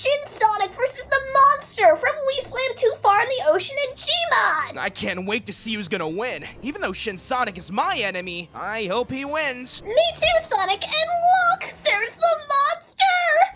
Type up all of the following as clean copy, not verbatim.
Shin Sonic versus the monster from We Swam Too Far in the Ocean in GMOD! I can't wait to see who's gonna win. Even though Shin Sonic is my enemy, I hope he wins. Me too, Sonic, and look! There's the monster!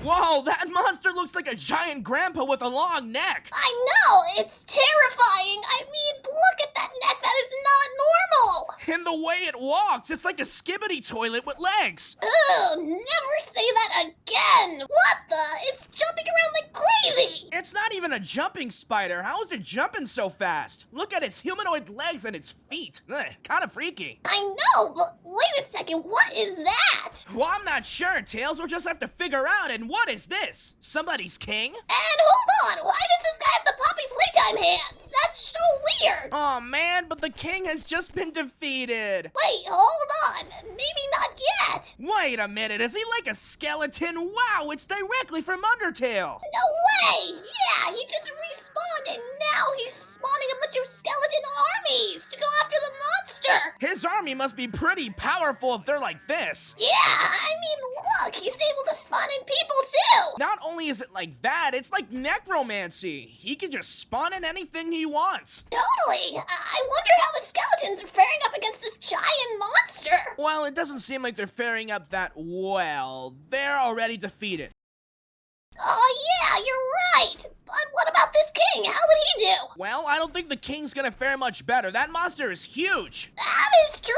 Whoa, that monster looks like a giant grandpa with a long neck. I know, it's terrifying. I mean, look at that neck, that is not normal! And the way it walks, it's like a skibbity toilet with legs. Ugh, never say that again! What the? It's jumping around like crazy! It's not even a jumping spider. How is it jumping so fast? Look at its humanoid legs and its feet. Kinda freaky. I know, but wait a second, what is that? Well, I'm not sure, Tails. We'll just have to figure out. And what is this? Somebody's king? And hold on, why does this guy have the Poppy Playtime hands? That's so weird! Oh man, but the king has just been defeated. Wait, hold on, maybe not yet. Wait a minute, is he like a skeleton? Wow, it's directly from Undertale. No way! Yeah, he just respawned and now he's spawning a bunch of skeleton armies to go after the monster! His army must be pretty powerful if they're like this. Yeah, I mean, look, he's able to spawn in people too! Not only is it like that, it's like necromancy. He can just spawn in anything he wants. Totally! I wonder how the skeletons are faring up against this giant monster! Well, it doesn't seem like they're faring up that well. They're already defeated. Oh yeah, you're right! But what about this king? How would he do? Well, I don't think the king's gonna fare much better. That monster is huge. That is true!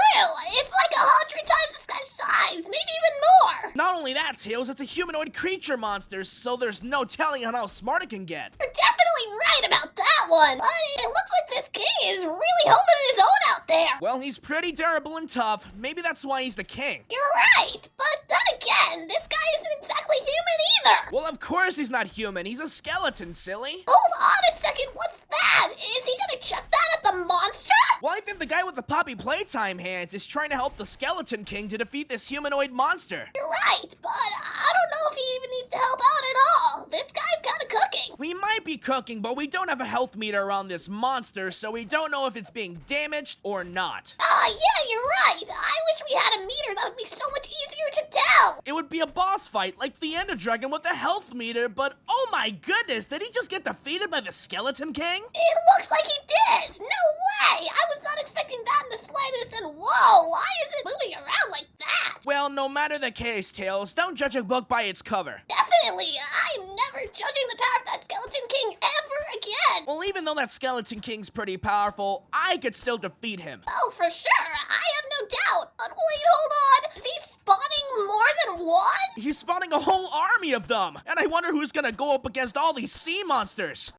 It's like 100 times this guy's size, maybe even more! Not only that, Tails, it's a humanoid creature monster, so there's no telling on how smart it can get. You're definitely right about that one! But it looks like this king is really holding his own out there! Well, he's pretty durable and tough. Maybe that's why he's the king. You're right! But then again, this guy isn't exactly human either! Well, of course he's not human. He's a skeleton, silly. Hold on a second, what's that? Is he gonna chuck that at the monster? Well, I think the guy with the Poppy Playtime hands is trying to help the Skeleton King to defeat this humanoid monster. You're right, but I don't know if he even needs to help out at all. This guy's kinda cooking. We might be cooking, but we don't have a health meter around this monster, so we don't know if it's being damaged or not. Yeah, you're right. I wish we had a meter that would be so much easier to tell. It would be a boss fight like the Ender Dragon with a health meter, but oh my goodness, did he just get defeated by the Skeleton King? It looks like he did. No way. I was not expecting that in the slightest, and whoa, why is it moving around like that? Well, no matter the case, Tails, don't judge a book by its cover. Definitely. I'm never judging the power of that Skeleton King ever again. Well, even though that Skeleton King's pretty powerful, I could still defeat him. Oh, for sure. I have no doubt. But wait, hold on. Is he spawning more than one? He's spawning a whole army of them, and I wonder who's gonna go up against all these sea monsters.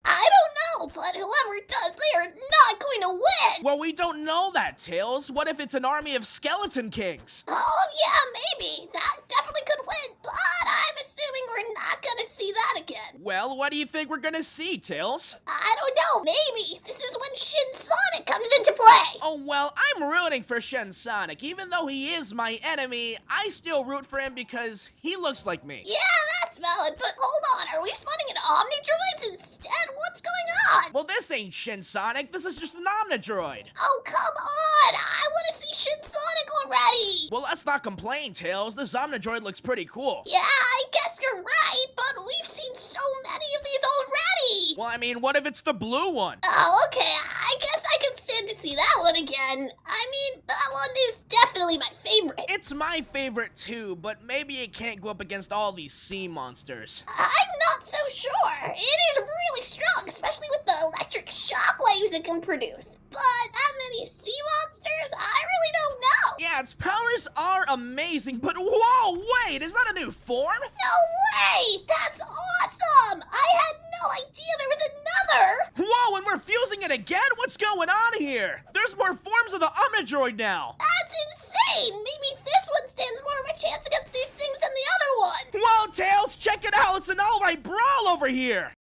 I don't know, but whoever does, they are not going to win. Well, we don't know that, Tails. What if it's an army of Skeleton Kings? Oh, yeah, maybe. That definitely could win, but I'm assuming we're not gonna see that again. Well, what do you think we're gonna see, Tails? I don't know, maybe. This is when Shin Sonic comes into play. Oh, well, I'm rooting for Shin Sonic. Even though he is my enemy, I still root for him because he looks like me. Yeah, that's valid, but hold on. Are we spawning in Omnidroids instead? What's going on? Well, this ain't Shin Sonic. This is just an Omnidroid. Oh, come on. I want to see Shin Sonic already. Well, let's not complain, Tails. This Omnidroid looks pretty cool. Yeah, I guess you're right, but we've seen so many of these already. Well, I mean, what if it's the blue one? Oh, okay. I guess I can stand to see that one again. I mean, that one is definitely my favorite. It's my favorite too, but maybe it can't go up against all these sea monsters. I'm not so sure. It is really strong, especially with the electric shockwaves it can produce. But that many sea monsters, I really don't know. Yeah, its powers are amazing, but whoa, wait, is that a new form? No way! That's awesome! I had no idea there was another! Whoa, and we're fusing it again? What's going on here? There's more forms of the Omnidroid now. That's insane! Maybe this one stands more of a chance against these things than the other one! Whoa, Tails, check it out. It's an all-right brawl over here.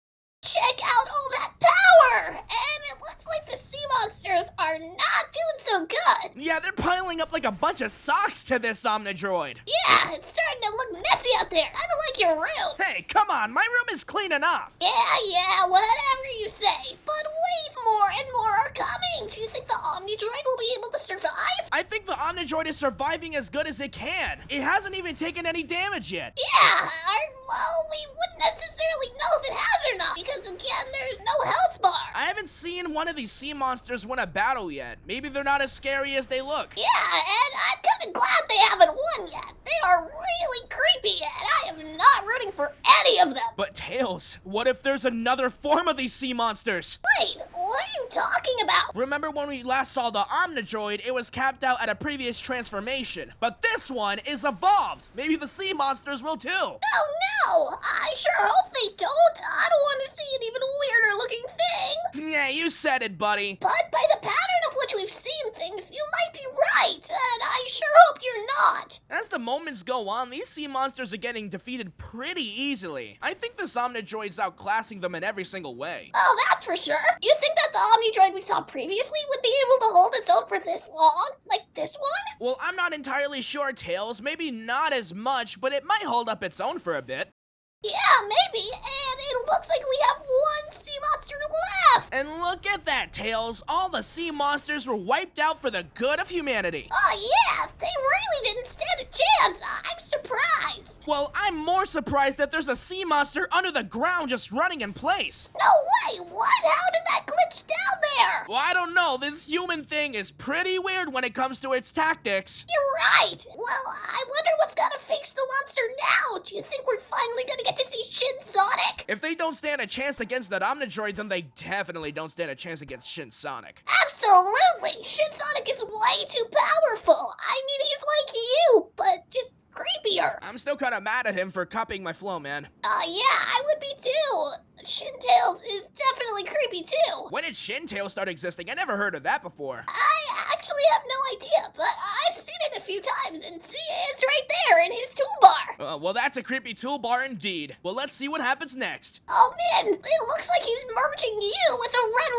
Check out all that power! And it looks like the sea monsters are not doing so good. Yeah, they're piling up like a bunch of socks to this Omnidroid. Yeah, it's starting to look messy out there. I don't like your room. Hey, come on, my room is clean enough. Yeah, whatever you say. But wait, more and more are coming. Do you think the Omnidroid will be able to survive? I think the Omnidroid Omnidroid is surviving as good as it can. It hasn't even taken any damage yet. Yeah, well, we wouldn't necessarily know if it has or not, because again, there's no health bar. I haven't seen one of these sea monsters win a battle yet. Maybe they're not as scary as they look. Yeah, and I'm kind of glad they haven't won yet. They are really creepy, and I am not rooting for any of them. But Tails, what if there's another form of these sea monsters? Wait, what are you talking about? Remember when we last saw the Omnidroid, it was capped out at a previous transformation. But this one is evolved. Maybe the sea monsters will too. Oh no, I sure hope they don't. I don't want to see an even weirder looking thing. Yeah, you said it, buddy. But by the pattern of which we've seen things, you might be right, and I sure hope you're not. As the moments go on, these sea monsters are getting defeated pretty easily. I think this Omnidroid's outclassing them in every single way. Oh, that's for sure. You think that the Omnidroid we saw previously would be able to hold its own for this long? Like this one? Well, I'm not entirely sure, Tails. Maybe not as much, but it might hold up its own for a bit. Yeah, maybe, and it looks like we have one sea monster left. And look at that, Tails. All the sea monsters were wiped out for the good of humanity. Oh yeah, they really didn't stand a chance. I'm surprised. Well, I'm more surprised that there's a sea monster under the ground just running in place. No way, what? How did that glitch down there? Well, I don't know. This human thing is pretty weird when it comes to its tactics. You're right. Well, I wonder what's gonna fix the monster now. Do you think we're finally gonna get to see Shin Sonic? If they don't stand a chance against that Omnidroid, then they definitely don't stand a chance against Shin Sonic. Absolutely! Shin Sonic is way too powerful. I mean, he's like you, but just creepier. I'm still kind of mad at him for copying my flow, man. Yeah, I would be too. Shin Tails is definitely creepy too. When did Shin Tails start existing? I never heard of that before. I actually have no idea, but I've seen it a few times, and see, it's right there in his toolbar. Well, that's a creepy toolbar indeed. Well, let's see what happens next. Oh man, it looks like he's merging you with a red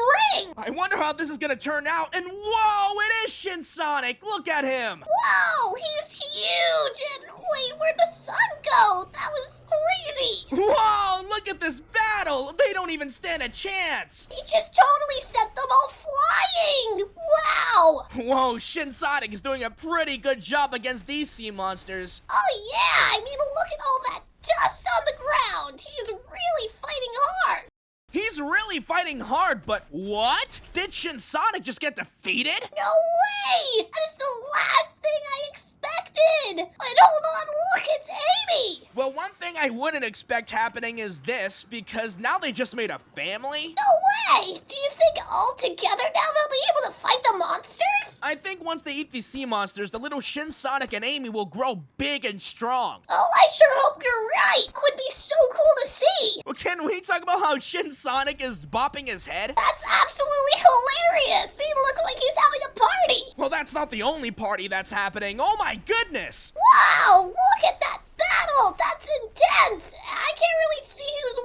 ring. I wonder how this is gonna turn out, and whoa, it is Shin Sonic! Look at him! Whoa, he's huge, and wait, where'd the sun go? That was crazy. Whoa, look at this battle! They don't even stand a chance! He just totally set them all flying. Wow. Whoa, Shin Sonic is doing a pretty good job against these sea monsters. Oh yeah, I mean, look at all that dust on the ground. He's really fighting hard. He's really fighting hard, but what? Did Shin Sonic just get defeated? No way! That is the last thing I expected! And hold on, look, it's Amy! Well, one thing I wouldn't expect happening is this, because now they just made a family. No way! Do you think all together now they'll be able to fight the monsters? I think once they eat these sea monsters, the little Shin Sonic and Amy will grow big and strong. Oh, I sure hope you're right! It would be so cool to see! Well, can we talk about how Shin Sonic is bopping his head? That's absolutely hilarious! He looks like he's having a party! Well, that's not the only party that's happening. Oh my goodness! Wow! Look at that battle! That's intense! I can't really see who's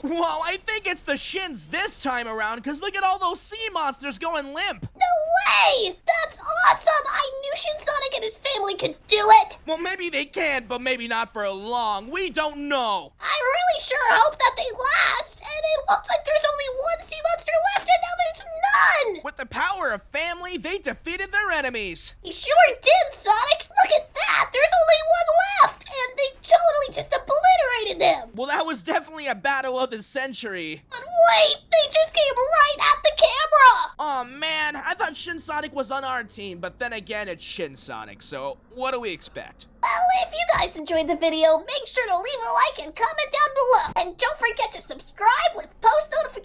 winning! Well, I think it's the Shins this time around, because look at all those sea monsters going limp. No way! That's awesome! I knew Shin Sonic and his family could do it! Well, maybe they can, but maybe not for long. We don't know. I really sure hope that they last! And it looks like there's only one sea monster left and now there's none! With the power of family, they defeated their enemies. You sure did, Sonic! Look at that! There's only one left! And they totally just obliterated them! Well, that was definitely a battle of the century. But wait! They just came right at the camera! Oh man, I thought Shin Sonic was on our team, but then again, it's Shin Sonic, so what do we expect? Well, if you guys enjoyed the video, make sure to leave a like and comment down below. And don't forget to subscribe with post notifications